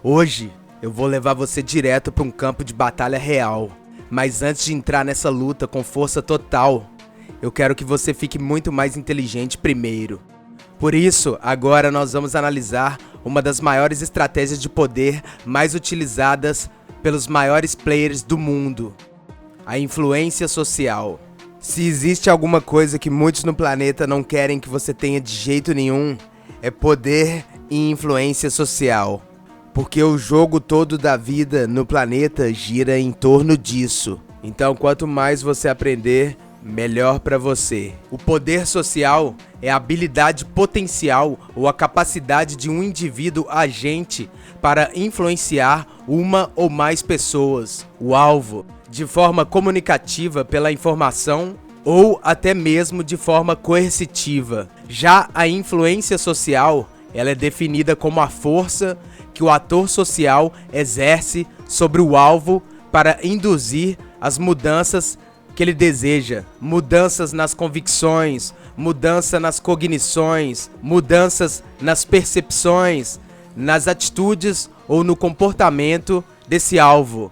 Hoje eu vou levar você direto para um campo de batalha real. Mas antes de entrar nessa luta com força total, eu quero que você fique muito mais inteligente primeiro. Por isso, agora nós vamos analisar uma das maiores estratégias de poder mais utilizadas pelos maiores players do mundo: a influência social. Se existe alguma coisa que muitos no planeta não querem que você tenha de jeito nenhum, é poder e influência social. Porque o jogo todo da vida no planeta gira em torno disso. Então, quanto mais você aprender, melhor para você. O poder social é a habilidade potencial ou a capacidade de um indivíduo agente para influenciar uma ou mais pessoas, o alvo, de forma comunicativa pela informação ou até mesmo de forma coercitiva. Já a influência social, ela é definida como a força que o ator social exerce sobre o alvo para induzir as mudanças que ele deseja. Mudanças nas convicções, mudança nas cognições, mudanças nas percepções, nas atitudes ou no comportamento desse alvo.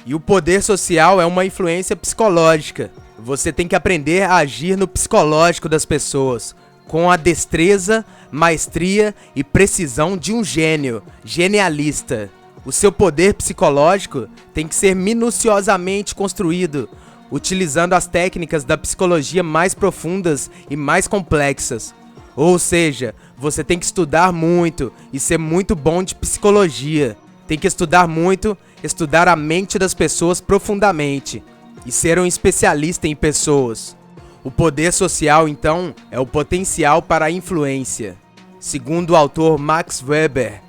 E o poder social é uma influência psicológica. Você tem que aprender a agir no psicológico das pessoas, com a destreza, maestria e precisão de um gênio, genialista. O seu poder psicológico tem que ser minuciosamente construído, utilizando as técnicas da psicologia mais profundas e mais complexas. Ou seja, você tem que estudar muito e ser muito bom de psicologia. Tem que estudar muito, estudar a mente das pessoas profundamente e ser um especialista em pessoas. O poder social, então, é o potencial para a influência. Segundo o autor Max Weber,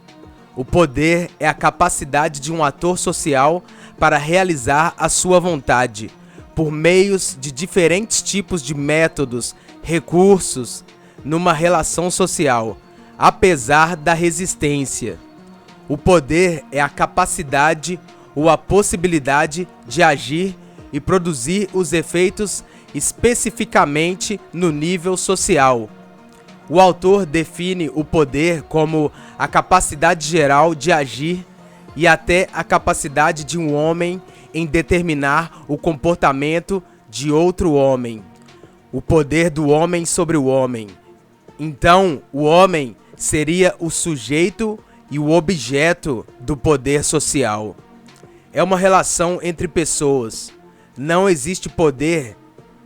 o poder é a capacidade de um ator social para realizar a sua vontade, por meios de diferentes tipos de métodos, recursos, numa relação social, apesar da resistência. O poder é a capacidade ou a possibilidade de agir e produzir os efeitos especificamente no nível social. O autor define o poder como a capacidade geral de agir e até a capacidade de um homem em determinar o comportamento de outro homem. O poder do homem sobre o homem. Então, o homem seria o sujeito e o objeto do poder social. É uma relação entre pessoas. Não existe poder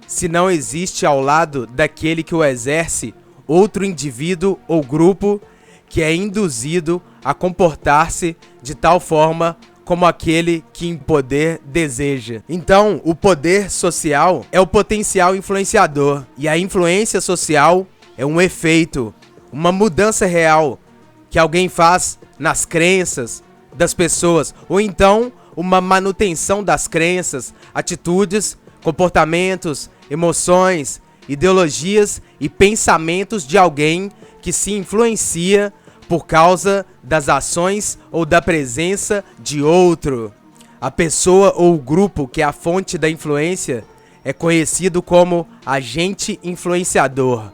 se não existe ao lado daquele que o exerce outro indivíduo ou grupo que é induzido a comportar-se de tal forma como aquele que em poder deseja. Então, o poder social é o potencial influenciador e a influência social é um efeito, uma mudança real que alguém faz nas crenças das pessoas, ou então uma manutenção das crenças, atitudes, comportamentos, emoções, ideologias e pensamentos de alguém que se influencia por causa das ações ou da presença de outro. A pessoa ou o grupo que é a fonte da influência é conhecido como agente influenciador,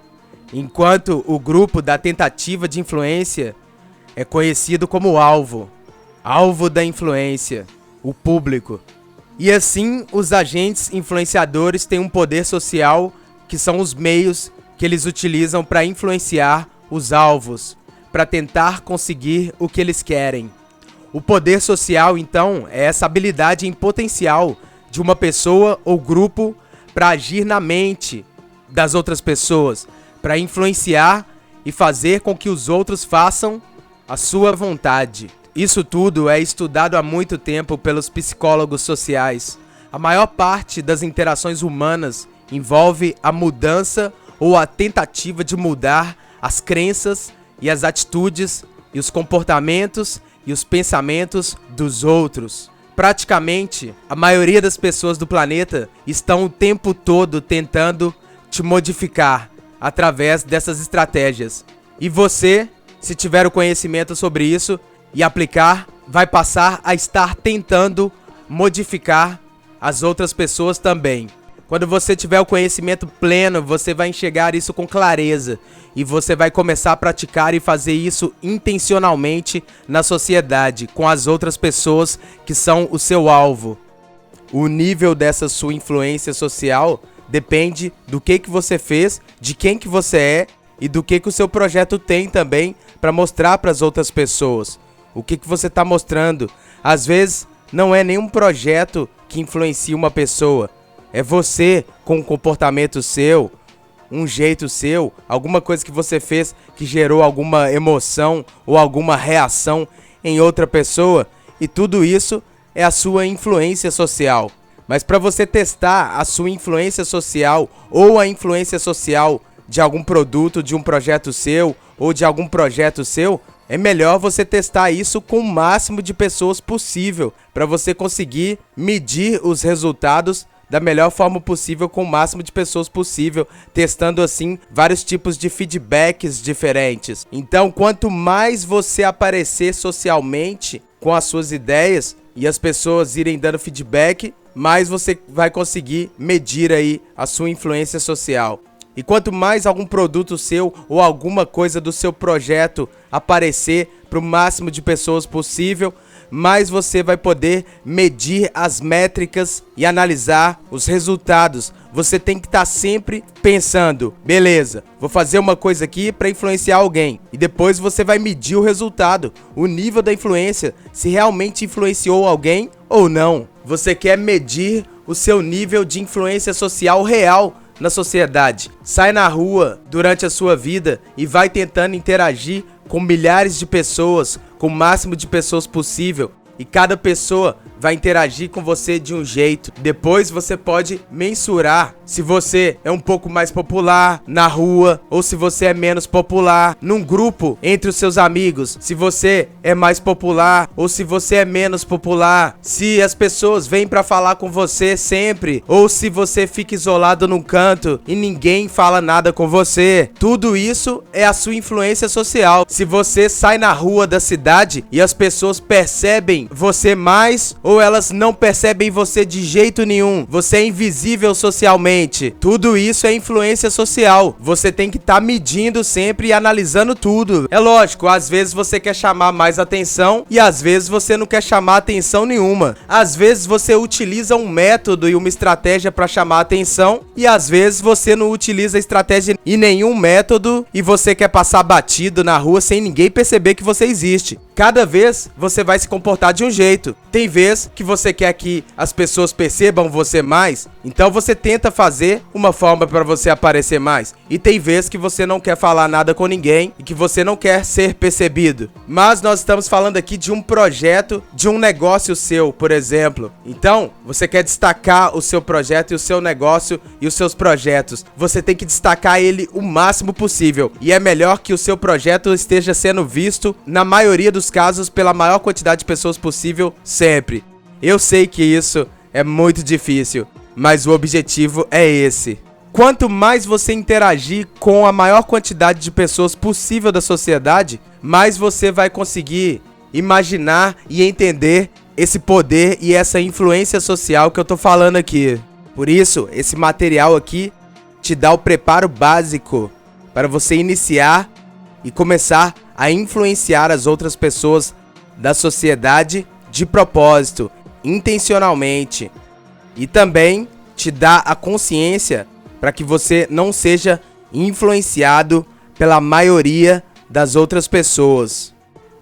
enquanto o grupo da tentativa de influência é conhecido como alvo da influência, o público. E assim, os agentes influenciadores têm um poder social que são os meios que eles utilizam para influenciar os alvos, para tentar conseguir o que eles querem. O poder social, então, é essa habilidade em potencial de uma pessoa ou grupo para agir na mente das outras pessoas, para influenciar e fazer com que os outros façam a sua vontade. Isso tudo é estudado há muito tempo pelos psicólogos sociais. A maior parte das interações humanas envolve a mudança ou a tentativa de mudar as crenças e as atitudes e os comportamentos e os pensamentos dos outros. Praticamente, a maioria das pessoas do planeta estão o tempo todo tentando te modificar através dessas estratégias. E você, se tiver o conhecimento sobre isso e aplicar, vai passar a estar tentando modificar as outras pessoas também. Quando você tiver o conhecimento pleno, você vai enxergar isso com clareza e você vai começar a praticar e fazer isso intencionalmente na sociedade, com as outras pessoas que são o seu alvo. O nível dessa sua influência social depende do que você fez, de quem que você é e do que o seu projeto tem também para mostrar para as outras pessoas. O que você está mostrando? Às vezes não é nenhum projeto que influencia uma pessoa. É você com um comportamento seu, um jeito seu, alguma coisa que você fez que gerou alguma emoção ou alguma reação em outra pessoa. E tudo isso é a sua influência social. Mas para você testar a sua influência social ou a influência social de algum produto, de um projeto seu ou de algum projeto seu, é melhor você testar isso com o máximo de pessoas possível para você conseguir medir os resultados da melhor forma possível com o máximo de pessoas possível, testando assim vários tipos de feedbacks diferentes. Então, quanto mais você aparecer socialmente com as suas ideias e as pessoas irem dando feedback, mais você vai conseguir medir aí a sua influência social. E quanto mais algum produto seu ou alguma coisa do seu projeto aparecer para o máximo de pessoas possível, mais você vai poder medir as métricas e analisar os resultados. Você tem que estar sempre pensando, beleza, vou fazer uma coisa aqui para influenciar alguém. E depois você vai medir o resultado, o nível da influência, se realmente influenciou alguém ou não. Você quer medir o seu nível de influência social real na sociedade. Sai na rua durante a sua vida e vai tentando interagir com milhares de pessoas, com o máximo de pessoas possível. E cada pessoa vai interagir com você de um jeito. Depois você pode mensurar se você é um pouco mais popular na rua ou se você é menos popular num grupo entre os seus amigos. Se você é mais popular ou se você é menos popular. Se as pessoas vêm pra falar com você sempre ou se você fica isolado num canto e ninguém fala nada com você. Tudo isso é a sua influência social. Se você sai na rua da cidade e as pessoas percebem você mais ou elas não percebem você de jeito nenhum. Você é invisível socialmente. Tudo isso é influência social. Você tem que estar medindo sempre e analisando tudo. É lógico, às vezes você quer chamar mais atenção e às vezes você não quer chamar atenção nenhuma. Às vezes você utiliza um método e uma estratégia para chamar atenção e às vezes você não utiliza estratégia e nenhum método e você quer passar batido na rua sem ninguém perceber que você existe. Cada vez você vai se comportar de um jeito. Tem vez que você quer que as pessoas percebam você mais, então você tenta fazer uma forma para você aparecer mais. E tem vez que você não quer falar nada com ninguém e que você não quer ser percebido. Mas nós estamos falando aqui de um projeto, de um negócio seu, por exemplo. Então, você quer destacar o seu projeto e o seu negócio e os seus projetos. Você tem que destacar ele o máximo possível. E é melhor que o seu projeto esteja sendo visto, na maioria dos casos, pela maior quantidade de pessoas possível, sempre. Eu sei que isso é muito difícil, mas o objetivo é esse. Quanto mais você interagir com a maior quantidade de pessoas possível da sociedade, mais você vai conseguir imaginar e entender esse poder e essa influência social que eu tô falando aqui. Por isso, esse material aqui te dá o preparo básico para você iniciar e começar a influenciar as outras pessoas da sociedade de propósito, intencionalmente. E também te dá a consciência para que você não seja influenciado pela maioria das outras pessoas.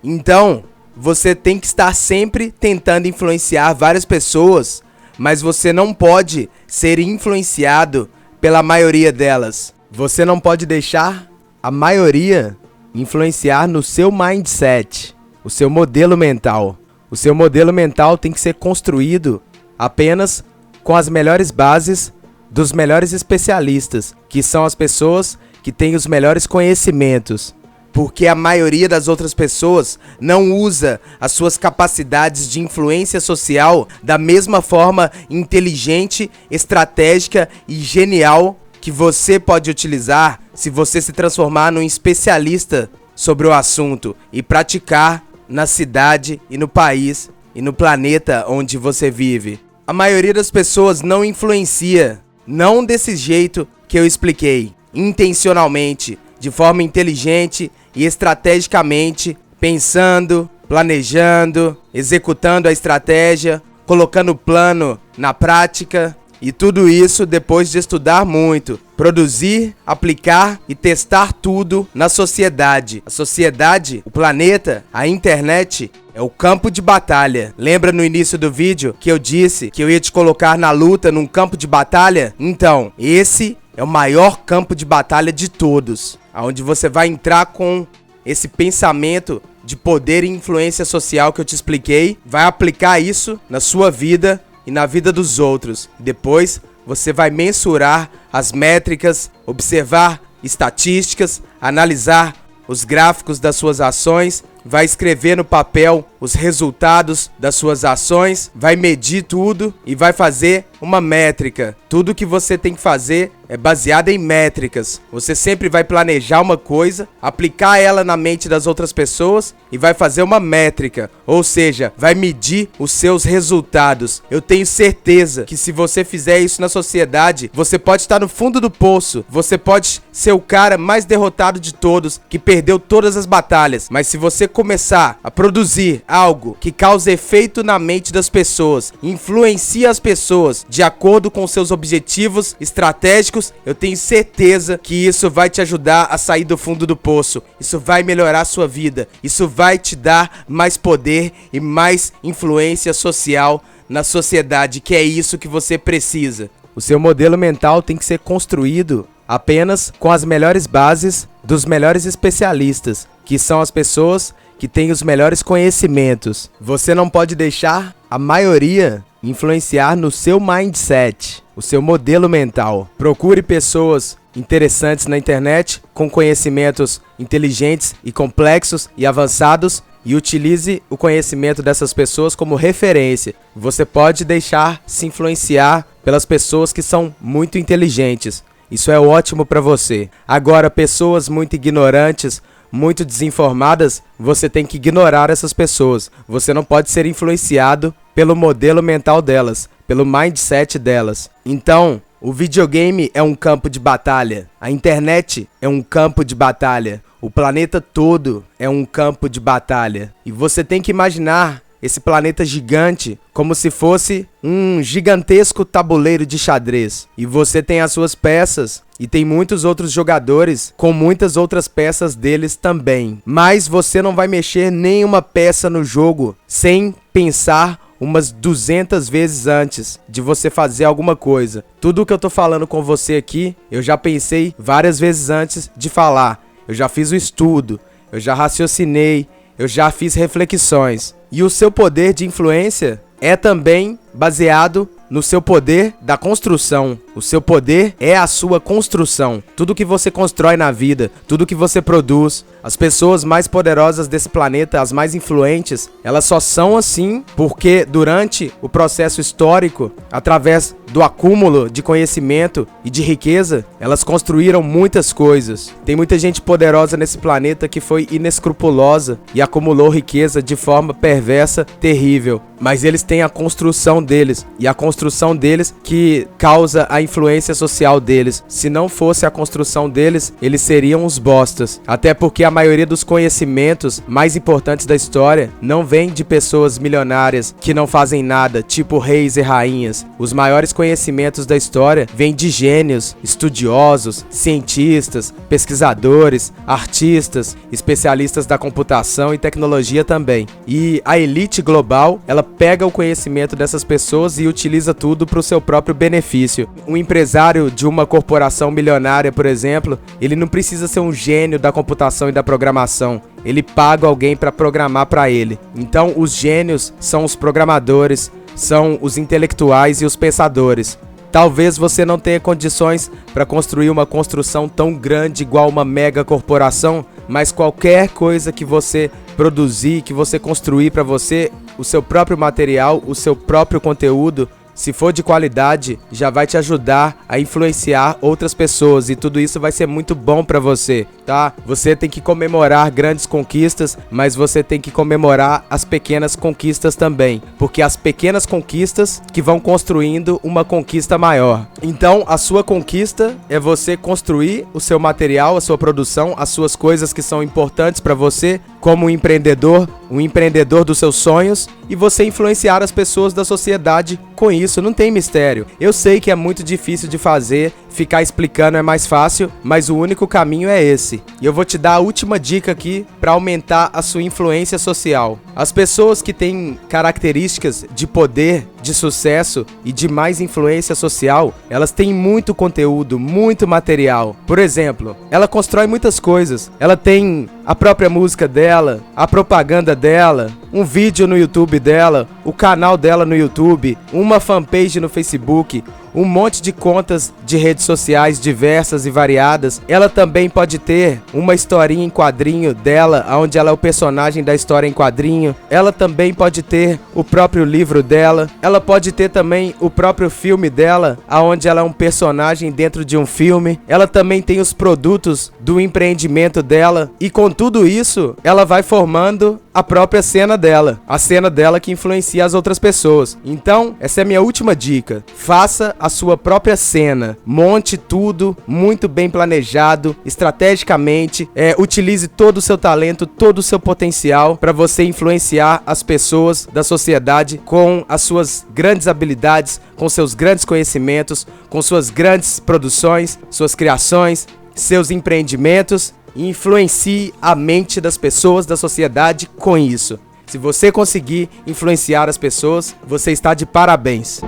Então, você tem que estar sempre tentando influenciar várias pessoas, mas você não pode ser influenciado pela maioria delas. Você não pode deixar a maioria influenciar no seu mindset, o seu modelo mental. O seu modelo mental tem que ser construído apenas com as melhores bases dos melhores especialistas, que são as pessoas que têm os melhores conhecimentos. Porque a maioria das outras pessoas não usa as suas capacidades de influência social da mesma forma inteligente, estratégica e genial que você pode utilizar se você se transformar num especialista sobre o assunto e praticar na cidade e no país e no planeta onde você vive. A maioria das pessoas não influencia Não desse jeito que eu expliquei, intencionalmente, de forma inteligente e estrategicamente, pensando, planejando, executando a estratégia, colocando o plano na prática. E tudo isso depois de estudar muito, produzir, aplicar e testar tudo na sociedade. A sociedade, o planeta, a internet é o campo de batalha. Lembra no início do vídeo que eu disse que eu ia te colocar na luta num campo de batalha? Então, esse é o maior campo de batalha de todos, onde você vai entrar com esse pensamento de poder e influência social que eu te expliquei, vai aplicar isso na sua vida e na vida dos outros. Depois você vai mensurar as métricas, observar estatísticas, analisar os gráficos das suas ações, vai escrever no papel os resultados das suas ações, vai medir tudo e vai fazer uma métrica. Tudo que você tem que fazer é baseado em métricas. Você sempre vai planejar uma coisa, aplicar ela na mente das outras pessoas e vai fazer uma métrica, ou seja, vai medir os seus resultados. Eu tenho certeza que se você fizer isso na sociedade, você pode estar no fundo do poço, você pode ser o cara mais derrotado de todos, que perdeu todas as batalhas, mas se você começar a produzir algo que causa efeito na mente das pessoas, influencia as pessoas de acordo com seus objetivos estratégicos, eu tenho certeza que isso vai te ajudar a sair do fundo do poço. Isso vai melhorar a sua vida. Isso vai te dar mais poder e mais influência social na sociedade, que é isso que você precisa. O seu modelo mental tem que ser construído apenas com as melhores bases dos melhores especialistas, que são as pessoas que têm os melhores conhecimentos. Você não pode deixar a maioria influenciar no seu mindset, o seu modelo mental. Procure pessoas interessantes na internet, com conhecimentos inteligentes e complexos e avançados, e utilize o conhecimento dessas pessoas como referência. Você pode deixar se influenciar pelas pessoas que são muito inteligentes. Isso é ótimo para você. Agora, pessoas muito ignorantes, muito desinformadas, você tem que ignorar essas pessoas. Você não pode ser influenciado pelo modelo mental delas, pelo mindset delas. Então, o videogame é um campo de batalha. A internet é um campo de batalha. O planeta todo é um campo de batalha. E você tem que imaginar esse planeta gigante como se fosse um gigantesco tabuleiro de xadrez. E você tem as suas peças e tem muitos outros jogadores com muitas outras peças deles também. Mas você não vai mexer nenhuma peça no jogo sem pensar umas 200 vezes antes de você fazer alguma coisa. Tudo que eu tô falando com você aqui, eu já pensei várias vezes antes de falar. Eu já fiz o estudo, eu já raciocinei, eu já fiz reflexões. E o seu poder de influência é também baseado no seu poder da construção. O seu poder é a sua construção. Tudo que você constrói na vida, tudo que você produz, as pessoas mais poderosas desse planeta, as mais influentes, elas só são assim porque durante o processo histórico, através do acúmulo de conhecimento e de riqueza, elas construíram muitas coisas. Tem muita gente poderosa nesse planeta que foi inescrupulosa e acumulou riqueza de forma perversa, terrível. Mas eles têm a construção deles, e a construção deles que causa a influência social deles. Se não fosse a construção deles, eles seriam os bostas. Até porque a maioria dos conhecimentos mais importantes da história não vem de pessoas milionárias que não fazem nada, tipo reis e rainhas. Os maiores conhecimentos da história vêm de gênios, estudiosos, cientistas, pesquisadores, artistas, especialistas da computação e tecnologia também. E a elite global, ela pega o conhecimento dessas pessoas e utiliza tudo para o seu próprio benefício. Um empresário de uma corporação milionária, por exemplo, ele não precisa ser um gênio da computação e da programação. Ele paga alguém para programar para ele. Então, os gênios são os programadores, são os intelectuais e os pensadores. Talvez você não tenha condições para construir uma construção tão grande igual uma mega corporação, mas qualquer coisa que você produzir, que você construir para você, o seu próprio material, o seu próprio conteúdo, se for de qualidade, já vai te ajudar a influenciar outras pessoas e tudo isso vai ser muito bom pra você, tá? Você tem que comemorar grandes conquistas, mas você tem que comemorar as pequenas conquistas também, porque as pequenas conquistas que vão construindo uma conquista maior. Então, a sua conquista é você construir o seu material, a sua produção, as suas coisas que são importantes pra você, como um empreendedor dos seus sonhos, e você influenciar as pessoas da sociedade com isso. Não tem mistério. Eu sei que é muito difícil de fazer, ficar explicando é mais fácil, mas o único caminho é esse. E eu vou te dar a última dica aqui para aumentar a sua influência social. As pessoas que têm características de poder, de sucesso e de mais influência social, elas têm muito conteúdo, muito material. Por exemplo, ela constrói muitas coisas. Ela tem a própria música dela, a propaganda dela, um vídeo no YouTube dela, o canal dela no YouTube, uma fanpage no Facebook, um monte de contas de redes sociais diversas e variadas. Ela também pode ter uma historinha em quadrinho dela, onde ela é o personagem da história em quadrinho. Ela também pode ter o próprio livro dela. Ela pode ter também o próprio filme dela, onde ela é um personagem dentro de um filme. Ela também tem os produtos do empreendimento dela. E com tudo isso, ela vai formando a própria cena dela. A cena dela que influencia as outras pessoas. Então, essa é a minha última dica. Faça a sua própria cena. Monte tudo muito bem planejado, estrategicamente. Utilize todo o seu talento, todo o seu potencial para você influenciar as pessoas da sociedade com as suas grandes habilidades, com seus grandes conhecimentos, com suas grandes produções, suas criações, seus empreendimentos. E influencie a mente das pessoas da sociedade com isso. Se você conseguir influenciar as pessoas, você está de parabéns.